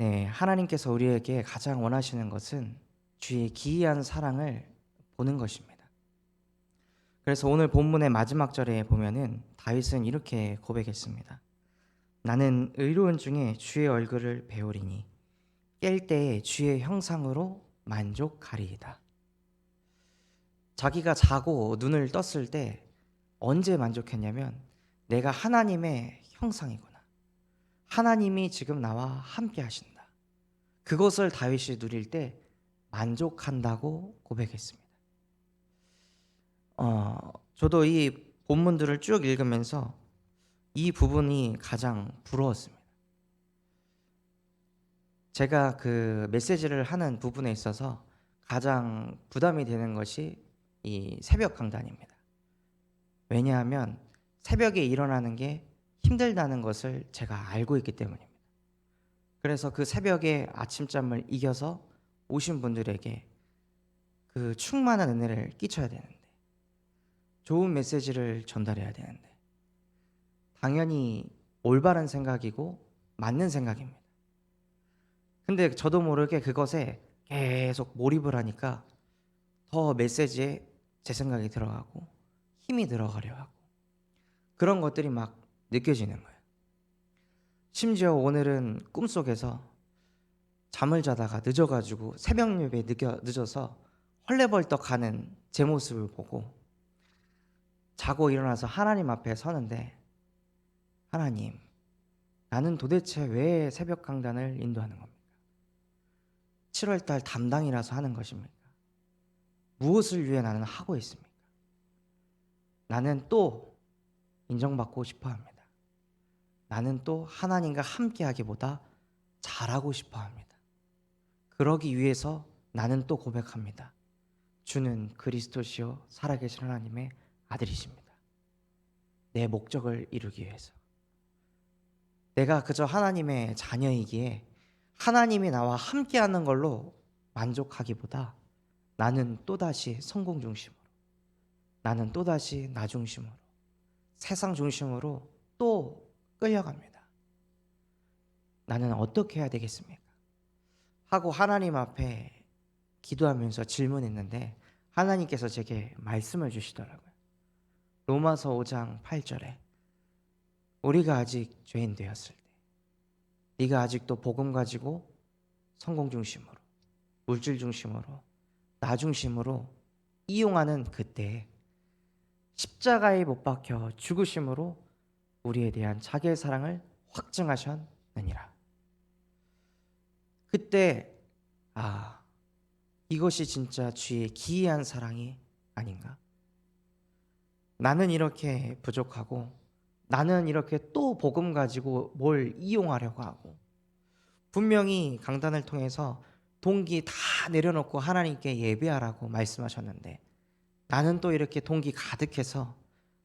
네, 하나님께서 우리에게 가장 원하시는 것은 주의 기이한 사랑을 보는 것입니다. 그래서 오늘 본문의 마지막 절에 보면은 다윗은 이렇게 고백했습니다. 나는 의로운 중에 주의 얼굴을 배우리니 깰 때에 주의 형상으로 만족하리이다. 자기가 자고 눈을 떴을 때 언제 만족했냐면 내가 하나님의 형상이구나. 하나님이 지금 나와 함께 하신다. 그것을 다윗이 누릴 때 만족한다고 고백했습니다. 저도 이 본문들을 쭉 읽으면서 이 부분이 가장 부러웠습니다. 제가 그 메시지를 하는 부분에 있어서 가장 부담이 되는 것이 이 새벽 강단입니다. 왜냐하면 새벽에 일어나는 게 힘들다는 것을 제가 알고 있기 때문입니다. 그래서 그 새벽에 아침잠을 이겨서 오신 분들에게 그 충만한 은혜를 끼쳐야 되는데, 좋은 메시지를 전달해야 되는데, 당연히 올바른 생각이고 맞는 생각입니다. 근데 저도 모르게 그것에 계속 몰입을 하니까 더 메시지에 제 생각이 들어가고 힘이 들어가려 하고 그런 것들이 막 느껴지는 거예요. 심지어 오늘은 꿈속에서 잠을 자다가 늦어가지고 새벽 예배에 늦어서 헐레벌떡 가는 제 모습을 보고 자고 일어나서 하나님 앞에 서는데, 하나님, 나는 도대체 왜 새벽 강단을 인도하는 겁니까? 7월달 담당이라서 하는 것입니까? 무엇을 위해 나는 하고 있습니까? 나는 또 인정받고 싶어 합니다. 나는 또 하나님과 함께 하기보다 잘하고 싶어 합니다. 그러기 위해서 나는 또 고백합니다. 주는 그리스도시요 살아계신 하나님의 아들이십니다. 내 목적을 이루기 위해서. 내가 그저 하나님의 자녀이기에 하나님이 나와 함께하는 걸로 만족하기보다 나는 또다시 성공 중심으로, 나는 또다시 나 중심으로, 세상 중심으로 또 끌려갑니다. 나는 어떻게 해야 되겠습니까? 하고 하나님 앞에 기도하면서 질문했는데 하나님께서 제게 말씀을 주시더라고요. 로마서 5장 8절에 우리가 아직 죄인 되었을 때 네가 아직도 복음 가지고 성공 중심으로, 물질 중심으로, 나 중심으로 이용하는 그때에 십자가에 못 박혀 죽으심으로 우리에 대한 자기의 사랑을 확증하셨느니라. 그때 이것이 진짜 주의 기이한 사랑이 아닌가? 나는 이렇게 부족하고 나는 이렇게 또 복음 가지고 뭘 이용하려고 하고 분명히 강단을 통해서 동기 다 내려놓고 하나님께 예배하라고 말씀하셨는데 나는 또 이렇게 동기 가득해서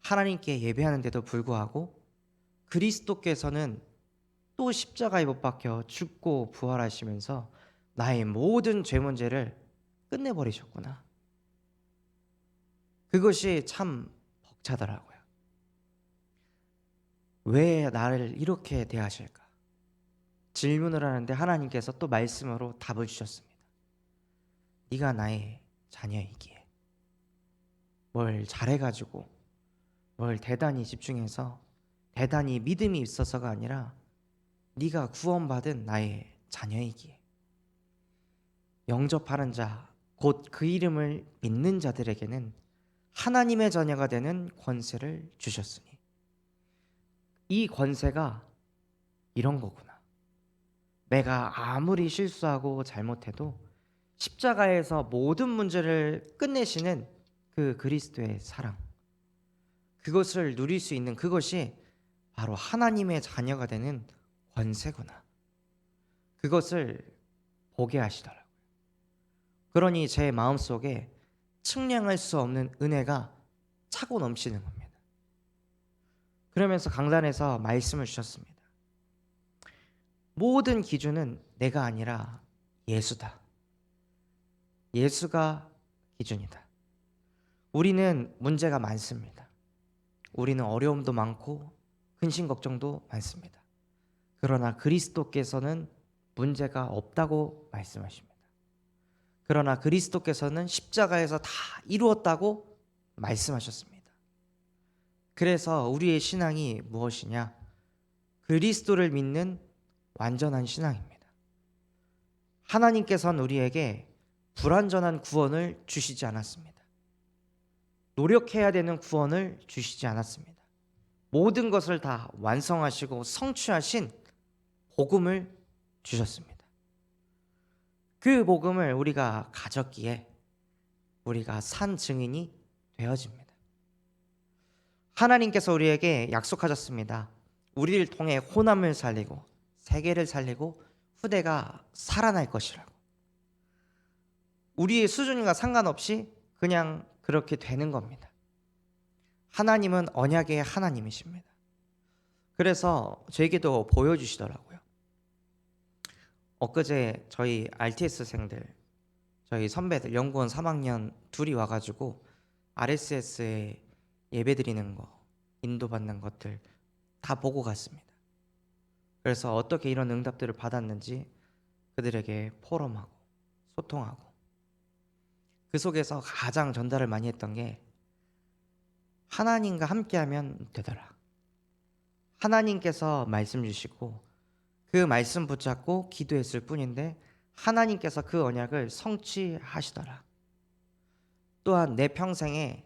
하나님께 예배하는데도 불구하고 그리스도께서는 또 십자가에 못 박혀 죽고 부활하시면서 나의 모든 죄 문제를 끝내버리셨구나. 그것이 참 벅차더라고요. 왜 나를 이렇게 대하실까? 질문을 하는데 하나님께서 또 말씀으로 답을 주셨습니다. 네가 나의 자녀이기에 뭘 잘해가지고 뭘 대단히 집중해서 대단히 믿음이 있어서가 아니라 네가 구원받은 나의 자녀이기에 영접하는 자, 곧 그 이름을 믿는 자들에게는 하나님의 자녀가 되는 권세를 주셨으니 이 권세가 이런 거구나. 내가 아무리 실수하고 잘못해도 십자가에서 모든 문제를 끝내시는 그 그리스도의 사랑, 그것을 누릴 수 있는 그것이 바로 하나님의 자녀가 되는 권세구나. 그것을 보게 하시더라고요. 그러니 제 마음속에 측량할 수 없는 은혜가 차고 넘치는 겁니다. 그러면서 강단에서 말씀을 주셨습니다. 모든 기준은 내가 아니라 예수다. 예수가 기준이다. 우리는 문제가 많습니다. 우리는 어려움도 많고 근심 걱정도 많습니다. 그러나 그리스도께서는 문제가 없다고 말씀하십니다. 그러나 그리스도께서는 십자가에서 다 이루었다고 말씀하셨습니다. 그래서 우리의 신앙이 무엇이냐? 그리스도를 믿는 완전한 신앙입니다. 하나님께서는 우리에게 불완전한 구원을 주시지 않았습니다. 노력해야 되는 구원을 주시지 않았습니다. 모든 것을 다 완성하시고 성취하신 복음을 주셨습니다. 그 복음을 우리가 가졌기에 우리가 산 증인이 되어집니다. 하나님께서 우리에게 약속하셨습니다. 우리를 통해 호남을 살리고 세계를 살리고 후대가 살아날 것이라고. 우리의 수준과 상관없이 그냥 그렇게 되는 겁니다. 하나님은 언약의 하나님이십니다. 그래서 저에게도 보여주시더라고요. 엊그제 저희 RTS생들, 저희 선배들, 연구원 3학년 둘이 와가지고 RSS에 예배드리는 거, 인도받는 것들 다 보고 갔습니다. 그래서 어떻게 이런 응답들을 받았는지 그들에게 포럼하고 소통하고, 그 속에서 가장 전달을 많이 했던 게 하나님과 함께하면 되더라. 하나님께서 말씀 주시고 그 말씀 붙잡고 기도했을 뿐인데 하나님께서 그 언약을 성취하시더라. 또한 내 평생에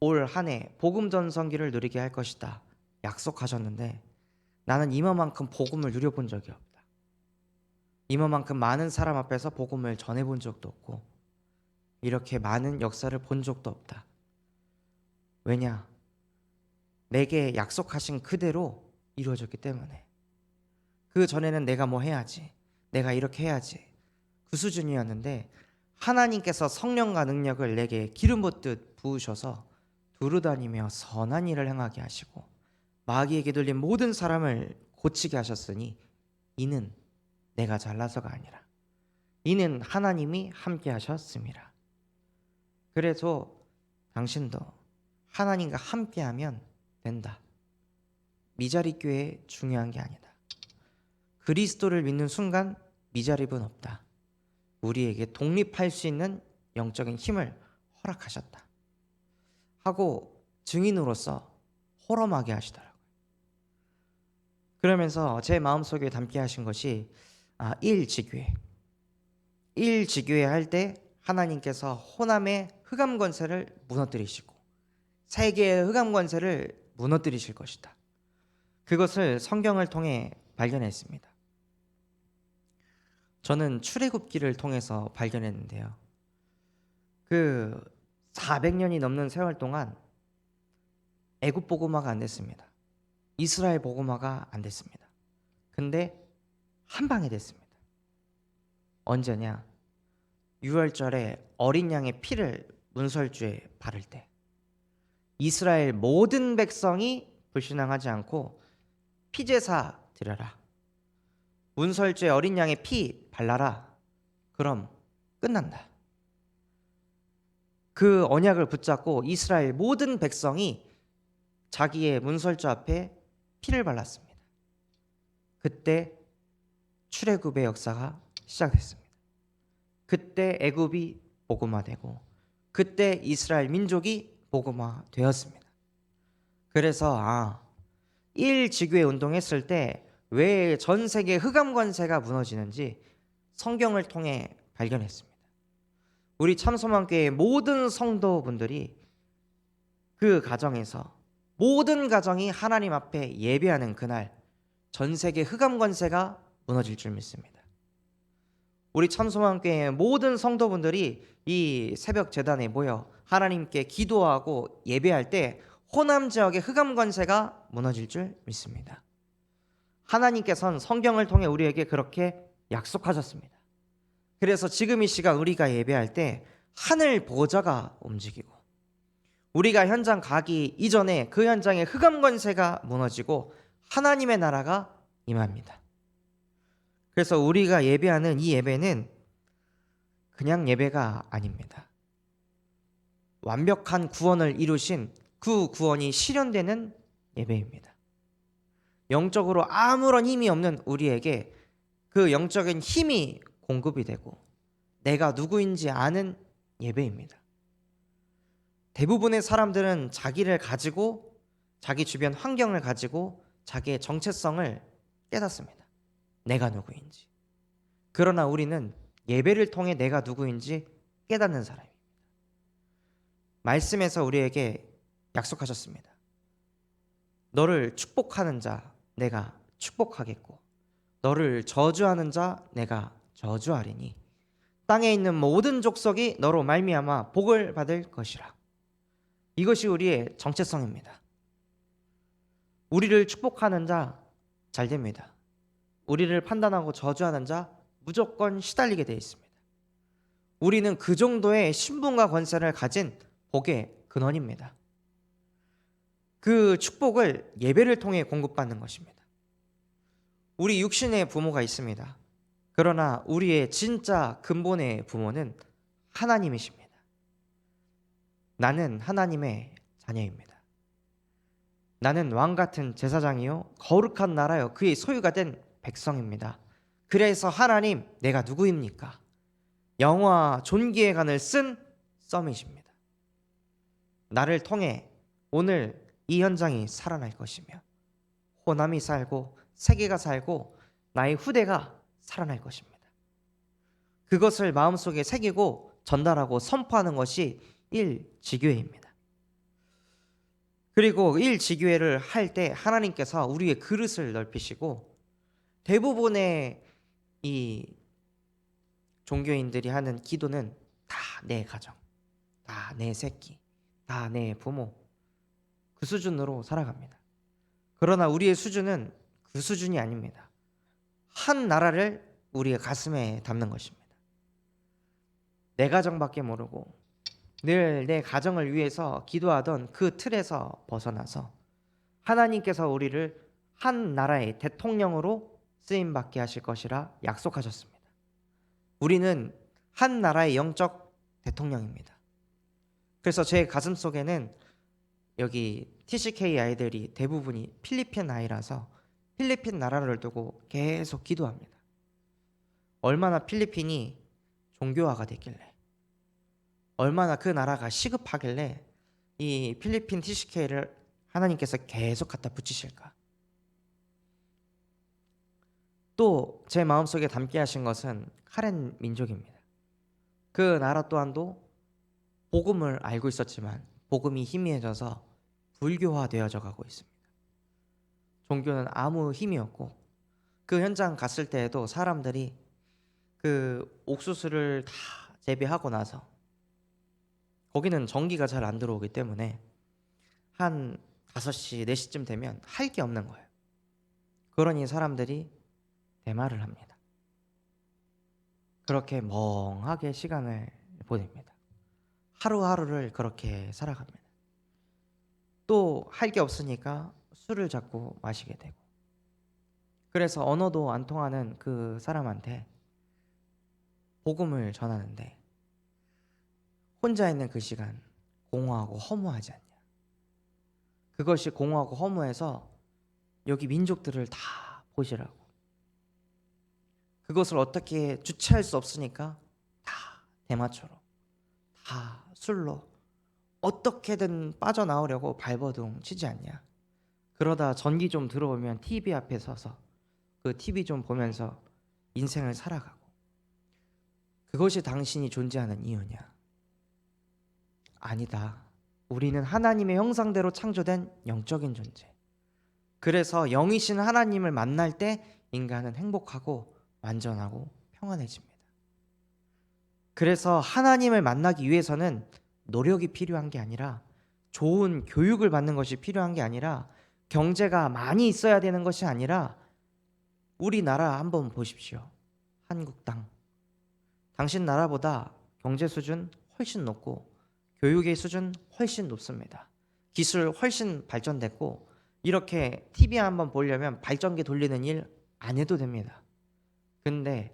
올 한 해 복음 전성기를 누리게 할 것이다 약속하셨는데 나는 이만큼 복음을 누려본 적이 없다. 이만큼 많은 사람 앞에서 복음을 전해본 적도 없고 이렇게 많은 역사를 본 적도 없다. 왜냐? 내게 약속하신 그대로 이루어졌기 때문에. 그 전에는 내가 뭐 해야지, 내가 이렇게 해야지, 그 수준이었는데 하나님께서 성령과 능력을 내게 기름 붓듯 부으셔서 두루다니며 선한 일을 행하게 하시고 마귀에게 들린 모든 사람을 고치게 하셨으니 이는 내가 잘나서가 아니라 이는 하나님이 함께 하셨습니다. 그래서 당신도 하나님과 함께하면 된다. 미자립 교회 중요한 게 아니다. 그리스도를 믿는 순간 미자립은 없다. 우리에게 독립할 수 있는 영적인 힘을 허락하셨다 하고 증인으로서 호럼하게 하시더라고요. 그러면서 제 마음속에 담게 하신 것이 1지교회. 1지교회 할 때 하나님께서 호남의 흑암 권세를 무너뜨리시고 세계의 흑암 권세를 무너뜨리실 것이다. 그것을 성경을 통해 발견했습니다. 저는 출애굽기를 통해서 발견했는데요. 그 400년이 넘는 세월 동안 애굽 복음화가 안 됐습니다. 이스라엘 복음화가 안 됐습니다. 근데 한 방에 됐습니다. 언제냐? 유월절에 어린 양의 피를 문설주에 바를 때 이스라엘 모든 백성이 불신앙하지 않고 피제사 드려라. 문설주에 어린 양의 피 발라라. 그럼 끝난다. 그 언약을 붙잡고 이스라엘 모든 백성이 자기의 문설주 앞에 피를 발랐습니다. 그때 출애굽의 역사가 시작됐습니다. 그때 애굽이 복음화되고 그때 이스라엘 민족이 복음화되었습니다. 그래서 1지교회 운동했을 때 왜 전 세계 흑암 권세가 무너지는지 성경을 통해 발견했습니다. 우리 참소망교회 모든 성도분들이 그 가정에서 모든 가정이 하나님 앞에 예배하는 그날 전 세계 흑암 권세가 무너질 줄 믿습니다. 우리 참소망교회 모든 성도분들이 이 새벽 제단에 모여 하나님께 기도하고 예배할 때 호남 지역의 흑암 권세가 무너질 줄 믿습니다. 하나님께서는 성경을 통해 우리에게 그렇게 약속하셨습니다. 그래서 지금 이 시간 우리가 예배할 때 하늘 보좌가 움직이고 우리가 현장 가기 이전에 그 현장에 흑암 권세가 무너지고 하나님의 나라가 임합니다. 그래서 우리가 예배하는 이 예배는 그냥 예배가 아닙니다. 완벽한 구원을 이루신 그 구원이 실현되는 예배입니다. 영적으로 아무런 힘이 없는 우리에게 그 영적인 힘이 공급이 되고 내가 누구인지 아는 예배입니다. 대부분의 사람들은 자기를 가지고 자기 주변 환경을 가지고 자기의 정체성을 깨닫습니다. 내가 누구인지. 그러나 우리는 예배를 통해 내가 누구인지 깨닫는 사람입니다. 말씀에서 우리에게 약속하셨습니다. 너를 축복하는 자 내가 축복하겠고 너를 저주하는 자 내가 저주하리니 땅에 있는 모든 족속이 너로 말미암아 복을 받을 것이라. 이것이 우리의 정체성입니다. 우리를 축복하는 자 잘 됩니다. 우리를 판단하고 저주하는 자 무조건 시달리게 되어 있습니다. 우리는 그 정도의 신분과 권세를 가진 복의 근원입니다. 그 축복을 예배를 통해 공급받는 것입니다. 우리 육신의 부모가 있습니다. 그러나 우리의 진짜 근본의 부모는 하나님이십니다. 나는 하나님의 자녀입니다. 나는 왕같은 제사장이요 거룩한 나라요 그의 소유가 된 백성입니다. 그래서 하나님 내가 누구입니까? 영화 존귀의 간을 쓴 썸이십니다. 나를 통해 오늘 이 현장이 살아날 것이며 호남이 살고 세계가 살고 나의 후대가 살아날 것입니다. 그것을 마음속에 새기고 전달하고 선포하는 것이 일지교회입니다. 그리고 일지교회를 할 때 하나님께서 우리의 그릇을 넓히시고 대부분의 이 종교인들이 하는 기도는 다 내 가정, 다 내 새끼, 다 내 부모 그 수준으로 살아갑니다. 그러나 우리의 수준은 그 수준이 아닙니다. 한 나라를 우리의 가슴에 담는 것입니다. 내 가정밖에 모르고 늘 내 가정을 위해서 기도하던 그 틀에서 벗어나서 하나님께서 우리를 한 나라의 대통령으로 쓰임받게 하실 것이라 약속하셨습니다. 우리는 한 나라의 영적 대통령입니다. 그래서 제 가슴 속에는 여기 TCK 아이들이 대부분이 필리핀 아이라서 필리핀 나라를 두고 계속 기도합니다. 얼마나 필리핀이 종교화가 됐길래 얼마나 그 나라가 시급하길래 이 필리핀 TCK를 하나님께서 계속 갖다 붙이실까. 또 제 마음속에 담게 하신 것은 카렌 민족입니다. 그 나라 또한도 복음을 알고 있었지만 복음이 희미해져서 불교화되어져 가고 있습니다. 종교는 아무 힘이 없고 그 현장 갔을 때에도 사람들이 그 옥수수를 다 재배하고 나서 거기는 전기가 잘 안 들어오기 때문에 한 5시, 4시쯤 되면 할 게 없는 거예요. 그러니 사람들이 대마를 합니다. 그렇게 멍하게 시간을 보냅니다. 하루하루를 그렇게 살아갑니다. 또 할 게 없으니까 술을 자꾸 마시게 되고 그래서 언어도 안 통하는 그 사람한테 복음을 전하는데 혼자 있는 그 시간 공허하고 허무하지 않냐. 그것이 공허하고 허무해서 여기 민족들을 다 보시라고. 그것을 어떻게 주체할 수 없으니까 다 대마초로 다 술로 어떻게든 빠져나오려고 발버둥 치지 않냐. 그러다 전기 좀 들어오면 TV 앞에 서서 그 TV 좀 보면서 인생을 살아가고 그것이 당신이 존재하는 이유냐. 아니다. 우리는 하나님의 형상대로 창조된 영적인 존재. 그래서 영이신 하나님을 만날 때 인간은 행복하고 완전하고 평안해집니다. 그래서 하나님을 만나기 위해서는 노력이 필요한 게 아니라 좋은 교육을 받는 것이 필요한 게 아니라 경제가 많이 있어야 되는 것이 아니라 우리나라 한번 보십시오. 한국 땅. 당신 나라보다 경제 수준 훨씬 높고 교육의 수준 훨씬 높습니다. 기술 훨씬 발전됐고 이렇게 TV 한번 보려면 발전기 돌리는 일 안 해도 됩니다. 근데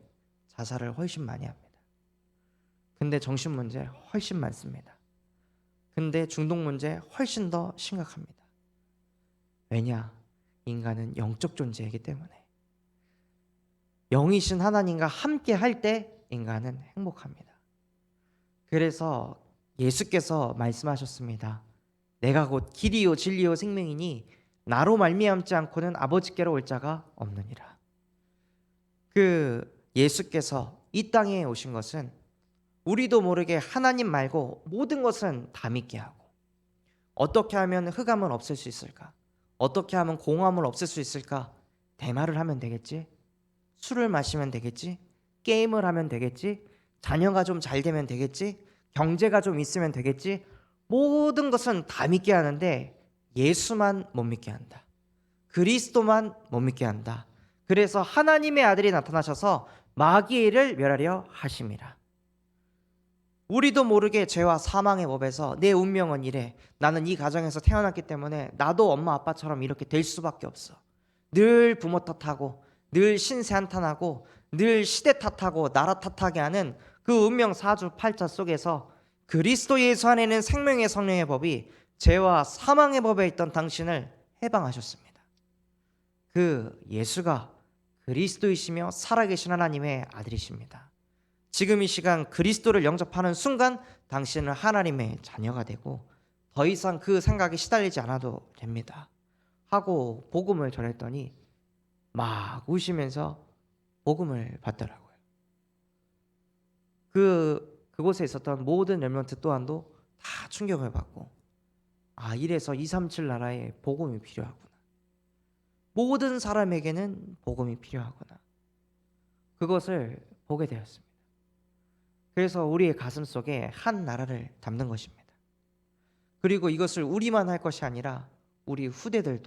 자살을 훨씬 많이 합니다. 근데 정신 문제 훨씬 많습니다. 근데 중독 문제 훨씬 더 심각합니다. 왜냐? 인간은 영적 존재이기 때문에. 영이신 하나님과 함께 할 때 인간은 행복합니다. 그래서 예수께서 말씀하셨습니다. 내가 곧 길이요 진리요 생명이니 나로 말미암지 않고는 아버지께로 올 자가 없느니라. 그 예수께서 이 땅에 오신 것은 우리도 모르게 하나님 말고 모든 것은 다 믿게 하고, 어떻게 하면 흑암을 없앨 수 있을까? 어떻게 하면 공허함을 없앨 수 있을까? 대마를 하면 되겠지? 술을 마시면 되겠지? 게임을 하면 되겠지? 자녀가 좀 잘 되면 되겠지? 경제가 좀 있으면 되겠지? 모든 것은 다 믿게 하는데 예수만 못 믿게 한다. 그리스도만 못 믿게 한다. 그래서 하나님의 아들이 나타나셔서 마귀를 멸하려 하심이라. 우리도 모르게 죄와 사망의 법에서 내 운명은 이래, 나는 이 가정에서 태어났기 때문에 나도 엄마 아빠처럼 이렇게 될 수밖에 없어, 늘 부모 탓하고 늘 신세 한탄하고 늘 시대 탓하고 나라 탓하게 하는 그 운명 사주팔자 속에서 그리스도 예수 안에는 생명의 성령의 법이 죄와 사망의 법에 있던 당신을 해방하셨습니다. 그 예수가 그리스도이시며 살아계신 하나님의 아들이십니다. 지금 이 시간 그리스도를 영접하는 순간 당신은 하나님의 자녀가 되고 더 이상 그 생각에 시달리지 않아도 됩니다 하고 복음을 전했더니 막 우시면서 복음을 받더라고요. 그곳에 있었던 모든 렘넌트 또한도 다 충격을 받고, 아, 이래서 237 나라에 복음이 필요하구나, 모든 사람에게는 복음이 필요하구나, 그것을 보게 되었습니다. 그래서 우리의 가슴 속에 한 나라를 담는 것입니다. 그리고 이것을 우리만 할 것이 아니라 우리 후대들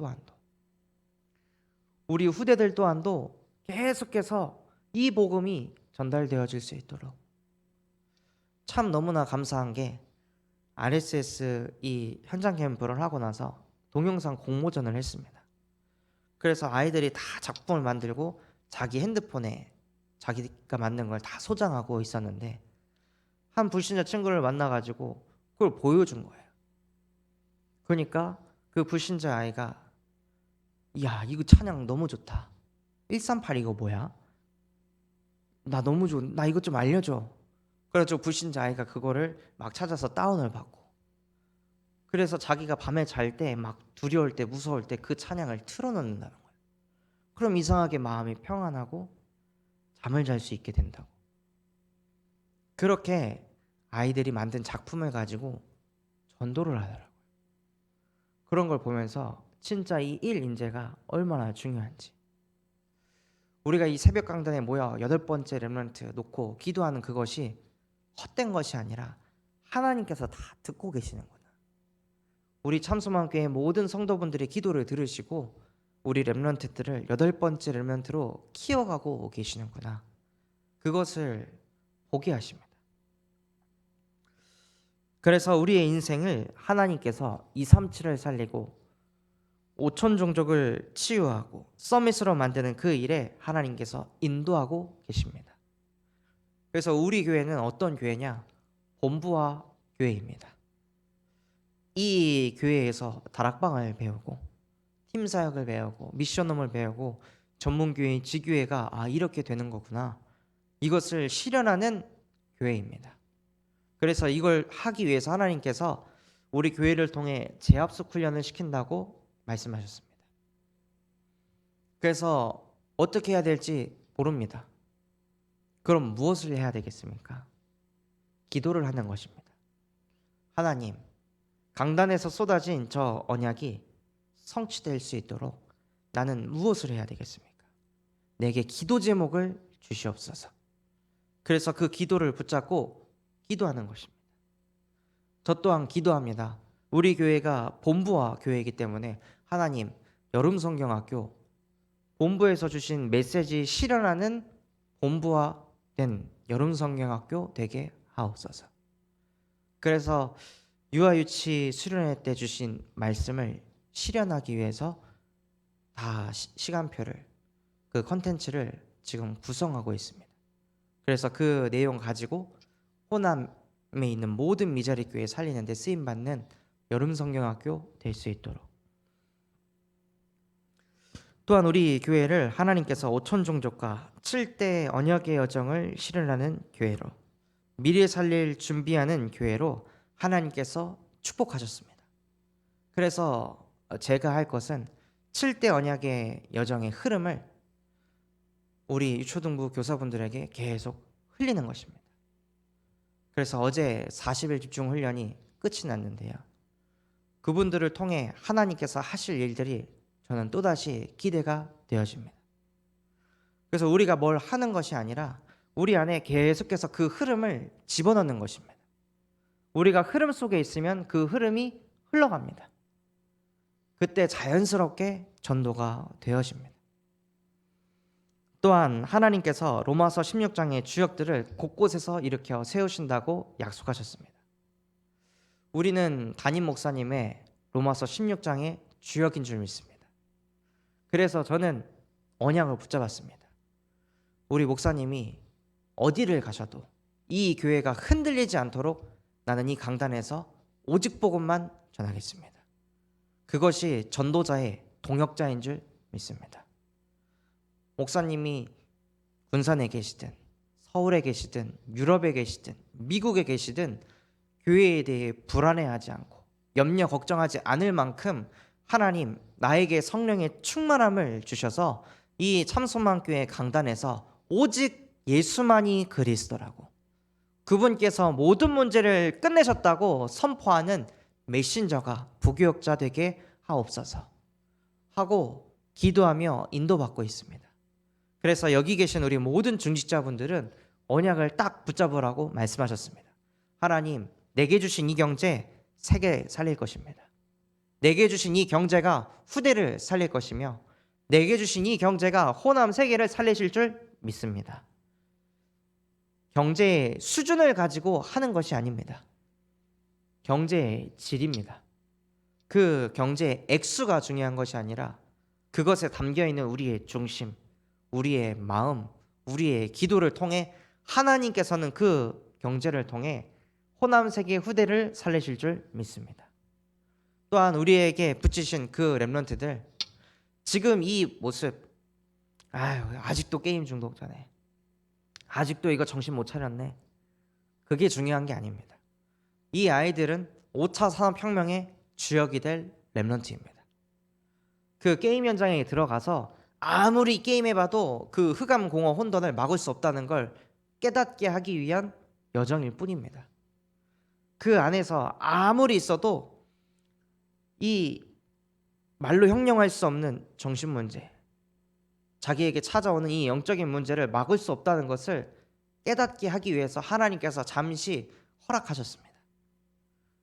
또한도 계속해서 이 복음이 전달되어질 수 있도록. 참 너무나 감사한 게 RSS 이 현장 캠프를 하고 나서 동영상 공모전을 했습니다. 그래서 아이들이 다 작품을 만들고 자기 핸드폰에 자기가 만든 걸 다 소장하고 있었는데, 한 불신자 친구를 만나가지고 그걸 보여준 거예요. 그러니까 그 불신자 아이가, 야, 이거 찬양 너무 좋다, 138 이거 뭐야? 나 너무 좋은, 나 이것 좀 알려줘. 그래서 불신자 아이가 그거를 막 찾아서 다운을 받고, 그래서 자기가 밤에 잘 때 막 두려울 때 무서울 때 그 찬양을 틀어놓는다는 거예요. 그럼 이상하게 마음이 평안하고 잠을 잘 수 있게 된다고. 그렇게 아이들이 만든 작품을 가지고 전도를 하더라고요. 그런 걸 보면서 진짜 이 1인재가 얼마나 중요한지, 우리가 이 새벽 강단에 모여 8번째 렘넌트 놓고 기도하는 그것이 헛된 것이 아니라 하나님께서 다 듣고 계시는구나. 우리 참소망교회 모든 성도분들이 기도를 들으시고 우리 렘넌트들을 8번째 렘넌트로 키워가고 계시는구나, 그것을 보게 하십니다. 그래서 우리의 인생을 하나님께서 237을 살리고 5천 종족을 치유하고 서밋으로 만드는 그 일에 하나님께서 인도하고 계십니다. 그래서 우리 교회는 어떤 교회냐? 본부와 교회입니다. 이 교회에서 다락방을 배우고 팀 사역을 배우고 미션홈을 배우고 전문교회인 지교회가 이렇게 되는 거구나, 이것을 실현하는 교회입니다. 그래서 이걸 하기 위해서 하나님께서 우리 교회를 통해 재합숙 훈련을 시킨다고 말씀하셨습니다. 그래서 어떻게 해야 될지 모릅니다. 그럼 무엇을 해야 되겠습니까? 기도를 하는 것입니다. 하나님, 강단에서 쏟아진 저 언약이 성취될 수 있도록 나는 무엇을 해야 되겠습니까? 내게 기도 제목을 주시옵소서. 그래서 그 기도를 붙잡고 기도하는 것입니다. 저 또한 기도합니다. 우리 교회가 본부와 교회이기 때문에 하나님, 여름성경학교 본부에서 주신 메시지 실현하는 본부화 된 여름성경학교 되게 하옵소서. 그래서 유아유치 수련회 때 주신 말씀을 실현하기 위해서 다 시간표를, 그 컨텐츠를 지금 구성하고 있습니다. 그래서 그 내용 가지고 호남에 있는 모든 미자리 교회 살리는 데 쓰임받는 여름성경학교 될 수 있도록. 또한 우리 교회를 하나님께서 5천 종족과 7대 언약의 여정을 실현하는 교회로, 미래 살릴 준비하는 교회로 하나님께서 축복하셨습니다. 그래서 제가 할 것은 7대 언약의 여정의 흐름을 우리 유초등부 교사분들에게 계속 흘리는 것입니다. 그래서 어제 40일 집중 훈련이 끝이 났는데요. 그분들을 통해 하나님께서 하실 일들이 저는 또다시 기대가 되어집니다. 그래서 우리가 뭘 하는 것이 아니라 우리 안에 계속해서 그 흐름을 집어넣는 것입니다. 우리가 흐름 속에 있으면 그 흐름이 흘러갑니다. 그때 자연스럽게 전도가 되어집니다. 또한 하나님께서 로마서 16장의 주역들을 곳곳에서 일으켜 세우신다고 약속하셨습니다. 우리는 담임 목사님의 로마서 16장의 주역인 줄 믿습니다. 그래서 저는 언약을 붙잡았습니다. 우리 목사님이 어디를 가셔도 이 교회가 흔들리지 않도록 나는 이 강단에서 오직 복음만 전하겠습니다. 그것이 전도자의 동역자인 줄 믿습니다. 목사님이 군산에 계시든 서울에 계시든 유럽에 계시든 미국에 계시든 교회에 대해 불안해하지 않고 염려 걱정하지 않을 만큼 하나님 나에게 성령의 충만함을 주셔서 이 참소망교회 강단에서 오직 예수만이 그리스도라고, 그분께서 모든 문제를 끝내셨다고 선포하는 메신저가 부교역자 되게 하옵소서 하고 기도하며 인도받고 있습니다. 그래서 여기 계신 우리 모든 중직자분들은 언약을 딱 붙잡으라고 말씀하셨습니다. 하나님, 내게 주신 이 경제 세계 살릴 것입니다. 내게 주신 이 경제가 후대를 살릴 것이며 내게 주신 이 경제가 호남 세계를 살리실 줄 믿습니다. 경제의 수준을 가지고 하는 것이 아닙니다. 경제의 질입니다. 그 경제의 액수가 중요한 것이 아니라 그것에 담겨있는 우리의 중심, 우리의 마음, 우리의 기도를 통해 하나님께서는 그 경제를 통해 호남 세계 후대를 살리실 줄 믿습니다. 또한 우리에게 붙이신 그 렘넌트들, 지금 이 모습, 아직도 게임 중독자네, 아직도 이거 정신 못 차렸네, 그게 중요한 게 아닙니다. 이 아이들은 5차 산업혁명의 주역이 될 렘넌트입니다. 그 게임 현장에 들어가서 아무리 게임해봐도 그 흑암공허 혼돈을 막을 수 없다는 걸 깨닫게 하기 위한 여정일 뿐입니다. 그 안에서 아무리 있어도 이 말로 형용할 수 없는 정신문제, 자기에게 찾아오는 이 영적인 문제를 막을 수 없다는 것을 깨닫게 하기 위해서 하나님께서 잠시 허락하셨습니다.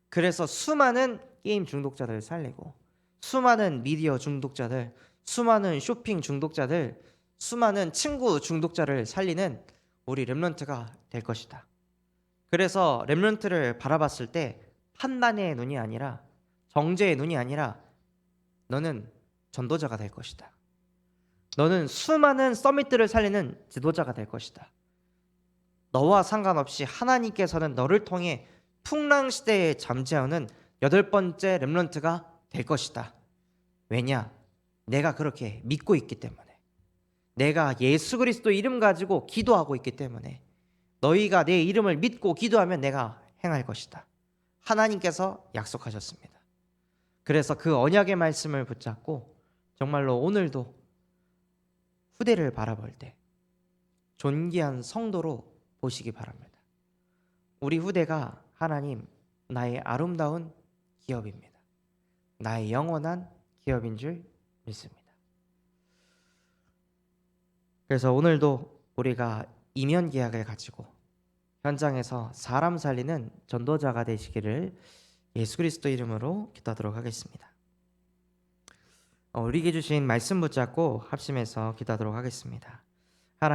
그래서 수많은 게임 중독자들을 살리고 수많은 미디어 중독자들, 수많은 쇼핑 중독자들, 수많은 친구 중독자를 살리는 우리 렘넌트가 될 것이다. 그래서 렘넌트를 바라봤을 때 판단의 눈이 아니라, 정죄의 눈이 아니라 너는 전도자가 될 것이다. 너는 수많은 서밋들을 살리는 지도자가 될 것이다. 너와 상관없이 하나님께서는 너를 통해 풍랑시대에 잠재우는 8번째 렘넌트가 될 것이다. 왜냐? 내가 그렇게 믿고 있기 때문에, 내가 예수 그리스도 이름 가지고 기도하고 있기 때문에, 너희가 내 이름을 믿고 기도하면 내가 행할 것이다. 하나님께서 약속하셨습니다. 그래서 그 언약의 말씀을 붙잡고 정말로 오늘도 후대를 바라볼 때 존귀한 성도로 보시기 바랍니다. 우리 후대가 하나님 나의 아름다운 기업입니다. 나의 영원한 기업인 줄 믿습니다. 그래서 오늘도 우리가 이면 계약을 가지고 현장에서 사람 살리는 전도자가 되시기를 예수 그리스도 이름으로 기도하도록 하겠습니다. 우리에게 주신 말씀 붙잡고 합심해서 기도하도록 하겠습니다.